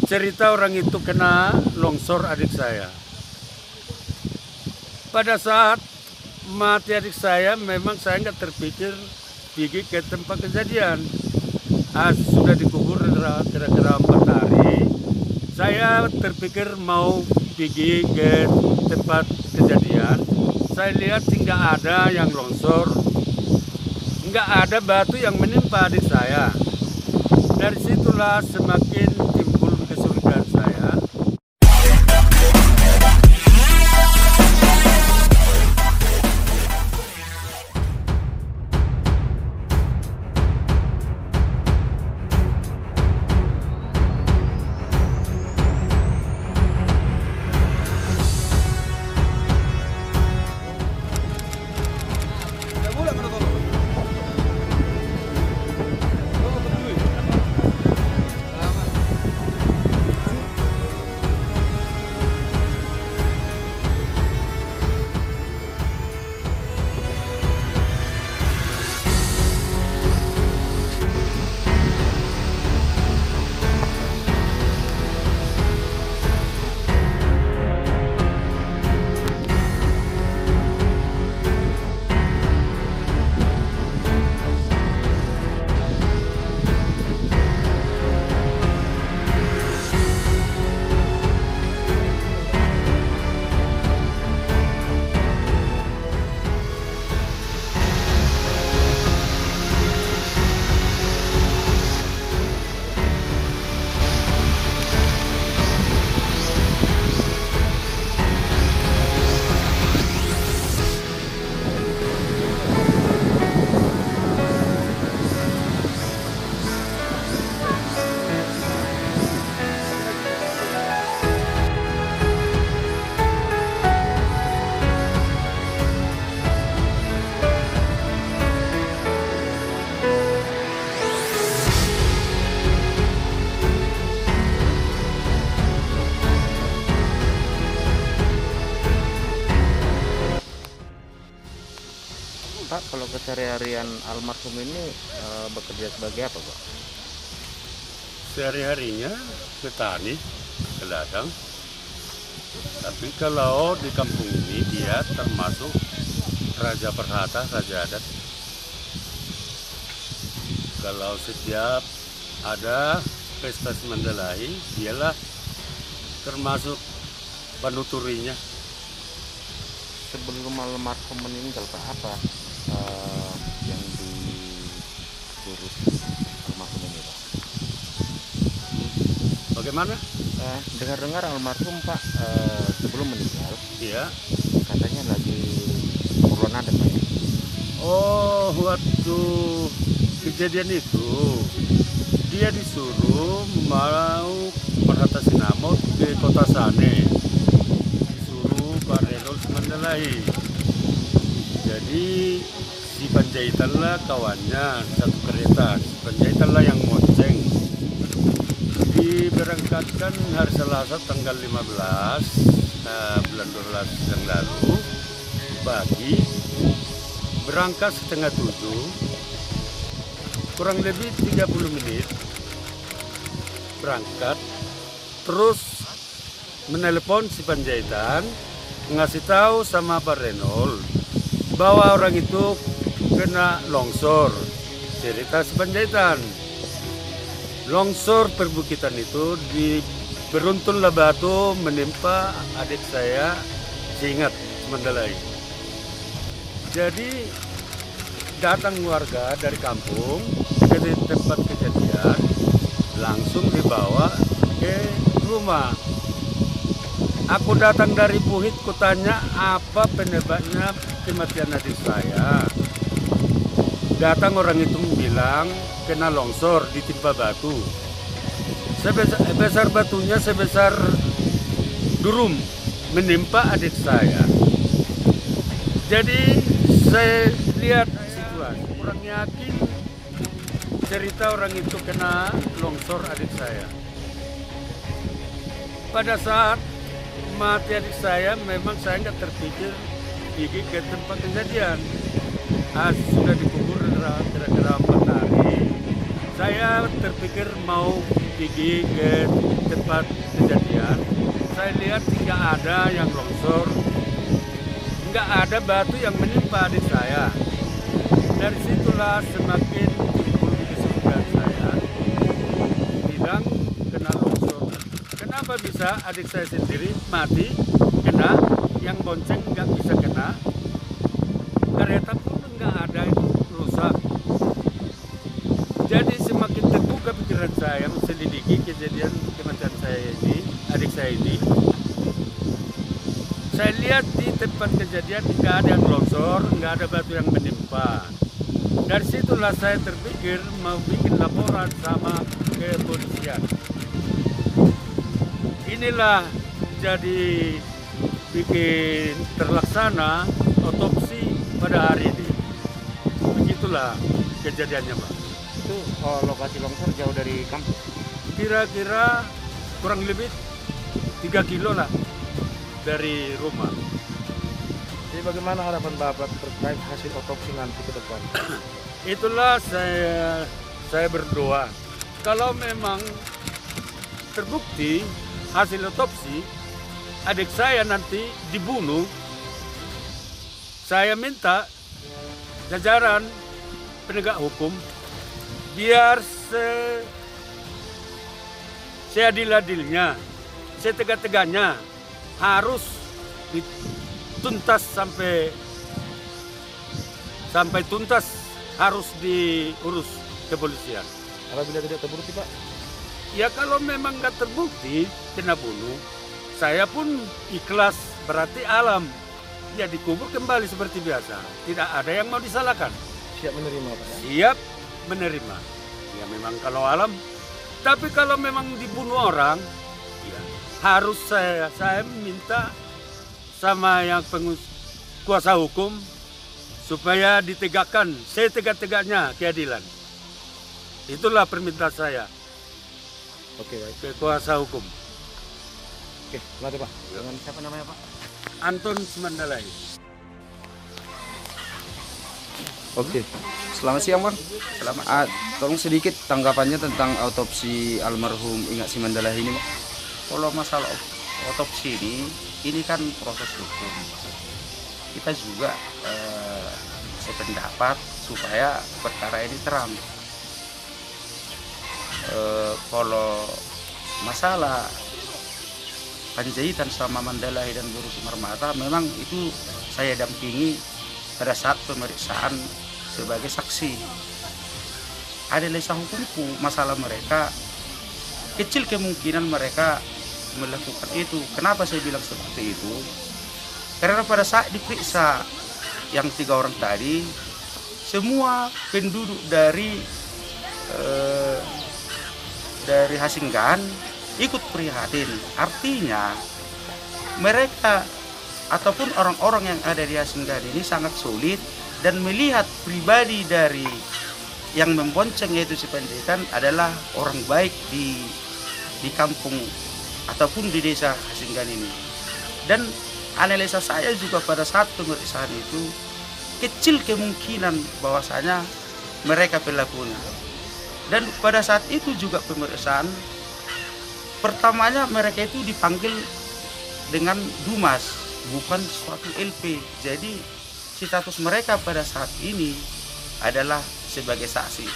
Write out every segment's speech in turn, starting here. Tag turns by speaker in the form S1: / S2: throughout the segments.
S1: cerita orang itu kena longsor adik saya. Pada saat mati adik saya, memang saya nggak terpikir pergi ke tempat kejadian. Sudah dikubur kira-kira 4 hari. Saya terpikir mau pergi ke tempat kejadian. Saya lihat nggak ada yang longsor, nggak ada batu yang menimpa adik saya. Dari situlah semakin timbul kesurigaan saya.
S2: Pak, kalau keseharian almarhum ini bekerja sebagai apa, Pak?
S1: Sehari-harinya petani ke ladang. Tapi kalau di kampung ini dia termasuk raja perhata, raja adat. Kalau setiap ada pesta Semandalahi, dialah termasuk penuturinya.
S2: Sebelum almarhum meninggal, Pak, apa yang diurus almarhum ini, Pak?
S1: Bagaimana?
S2: Dengar-dengar almarhum, Pak, sebelum meninggal,
S1: Iya.
S2: katanya lagi corona ada, Pak, ya?
S1: Oh, waktu kejadian itu dia disuruh mau Perhata Sinamo ke Kota Sane, disuruh Pak Renol Semandalahi. Jadi si Panjaitan lah kawannya satu kereta, si Panjaitan lah yang monceng. Diberangkatkan hari Selasa tanggal 15 bulan 12 yang lalu pagi, berangkat setengah 7, kurang lebih 30 menit berangkat, terus menelepon si Panjaitan, ngasih tahu sama Pak Renol bahwa orang itu kena longsor. Cerita si Panjaitan, longsor perbukitan itu beruntunlah batu menimpa adik saya, Singat Semandalahi. Jadi datang warga dari kampung ke tempat kejadian, langsung dibawa ke rumah. Aku datang dari Puhit, kutanya apa penyebabnya kematian adik saya. Datang orang itu bilang kena longsor, ditimpa batu. Sebesar batunya sebesar durum menimpa adik saya. Jadi saya lihat situasi, kurang yakin cerita orang itu kena longsor adik saya. Pada saat mati adik saya, memang saya nggak terpikir pergi ke tempat kejadian. Sudah dikubur kira-kira 4 hari. Saya terpikir mau pergi ke tempat kejadian. Saya lihat tidak ada yang longsor, nggak ada batu yang menimpa adik saya. Dari situlah semakin timbul di kesulitan saya, bilang kena longsor. Kenapa bisa adik saya sendiri mati, kena, yang bonceng nggak bisa kena, kereta pun nggak ada itu rusak. Jadi semakin terbuka pikiran saya menyelidiki kejadian kematian saya ini, adik saya ini. Saya lihat di tempat kejadian nggak ada yang longsor, nggak ada batu yang menimpa. Dari situlah saya terpikir mau bikin laporan sama kepolisian. Inilah jadi bikin terlaksana otopsi pada hari ini. Begitulah kejadiannya, Pak.
S2: Itu lokasi longsor jauh dari kampus.
S1: Kira-kira kurang lebih 3 kilo lah dari rumah.
S3: Jadi bagaimana harapan Bapak terkait hasil otopsi nanti ke depan?
S1: Itulah saya berdoa. Kalau memang terbukti hasil otopsi adik saya nanti dibunuh, saya minta jajaran penegak hukum biar seadil-adilnya, setegak-tegaknya harus dituntas sampai tuntas, harus diurus kepolisian.
S3: Apabila tidak terbukti, Pak?
S1: Ya kalau memang nggak terbukti kena bunuh, saya pun ikhlas, berarti alam ya dikubur kembali seperti biasa. Tidak ada yang mau disalahkan.
S3: Siap menerima, Pak? Ya?
S1: Siap menerima. Ya memang kalau alam. Tapi kalau memang dibunuh orang, ya harus saya minta sama yang kuasa hukum supaya ditegakkan setegak-tegaknya keadilan. Itulah permintaan saya
S3: Oke, baik.
S1: ke kuasa hukum.
S3: Oke, nanti Pak.
S2: Dengan siapa namanya, Pak?
S1: Anton Semandalai.
S4: Oke, selamat siang Bang. Tolong sedikit tanggapannya tentang autopsi almarhum Ingat Simandala ini, Bang.
S5: Kalau masalah otopsi ini kan proses hukum. Kita juga sependapat supaya perkara ini terang. Kalau masalah Panjaitan sama Mandalay dan Guru Sumarmata, memang itu saya dampingi pada saat pemeriksaan sebagai saksi. Ada lesah hukumku, masalah mereka kecil kemungkinan mereka melakukan itu. Kenapa saya bilang seperti itu? Karena pada saat diperiksa yang 3 orang tadi, semua penduduk dari Hasinggan ikut prihatin. Artinya mereka ataupun orang-orang yang ada di Hasinggan ini sangat sulit, dan melihat pribadi dari yang membonceng yaitu si Panjaitan adalah orang baik di kampung ataupun di desa Hasinggan ini. Dan analisa saya juga pada saat pemeriksaan itu, kecil kemungkinan bahwasanya mereka pelakunya. Dan pada saat itu juga pemeriksaan pertamanya mereka itu dipanggil dengan Dumas, bukan suatu LP. Jadi status mereka pada saat ini adalah sebagai saksi.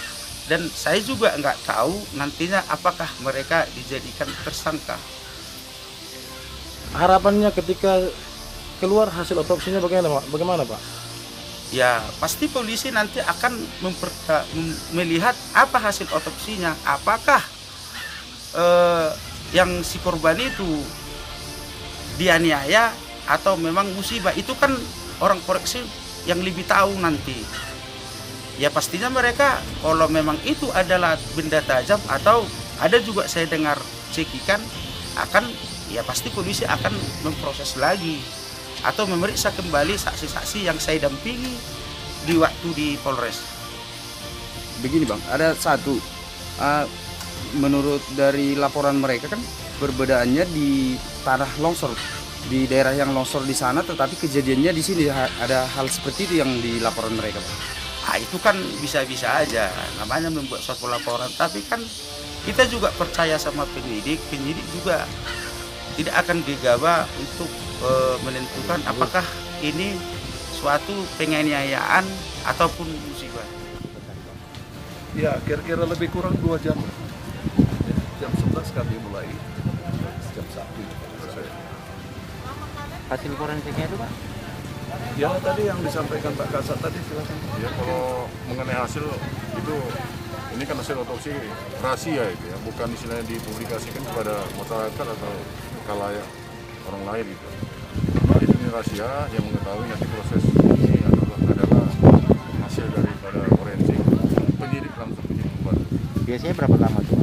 S5: Dan saya juga nggak tahu nantinya apakah mereka dijadikan tersangka.
S3: Harapannya ketika keluar hasil otopsinya bagaimana Pak?
S5: Ya pasti polisi nanti akan melihat apa hasil otopsinya, apakah yang si korban itu dianiaya atau memang musibah. Itu kan orang forensik yang lebih tahu nanti. Ya pastinya mereka kalau memang itu adalah benda tajam atau ada juga saya dengar cekikan, akan ya pasti polisi akan memproses lagi atau memeriksa kembali saksi-saksi yang saya dampingi di waktu di Polres.
S4: Begini Bang, ada satu menurut dari laporan mereka kan perbedaannya di tanah longsor, di daerah yang longsor di sana, tetapi kejadiannya di sini ada hal seperti itu yang di laporan mereka, Pak.
S5: itu kan bisa-bisa aja, namanya membuat suatu laporan. Tapi kan kita juga percaya sama penyidik juga tidak akan gegabah untuk menentukan apakah ini suatu penganiayaan ataupun musibah.
S6: Ya, kira-kira lebih kurang 2 jam. Jam 11 kami mulai, jam 1 selesai.
S2: Hasil forensiknya itu Pak?
S6: Ya, tadi yang disampaikan Pak Kasat tadi, silakan.
S7: Ya, kalau mengenai hasil itu, ini kan hasil otopsi rahasia itu ya, bukan istilahnya dipublikasikan kepada masyarakat atau khalayak orang lain gitu. Jadi ini rahasia, yang mengetahui nanti proses ini adalah hasil daripada forensik. Penyidik langsung membantu.
S2: Biasanya berapa lama tuh Pak?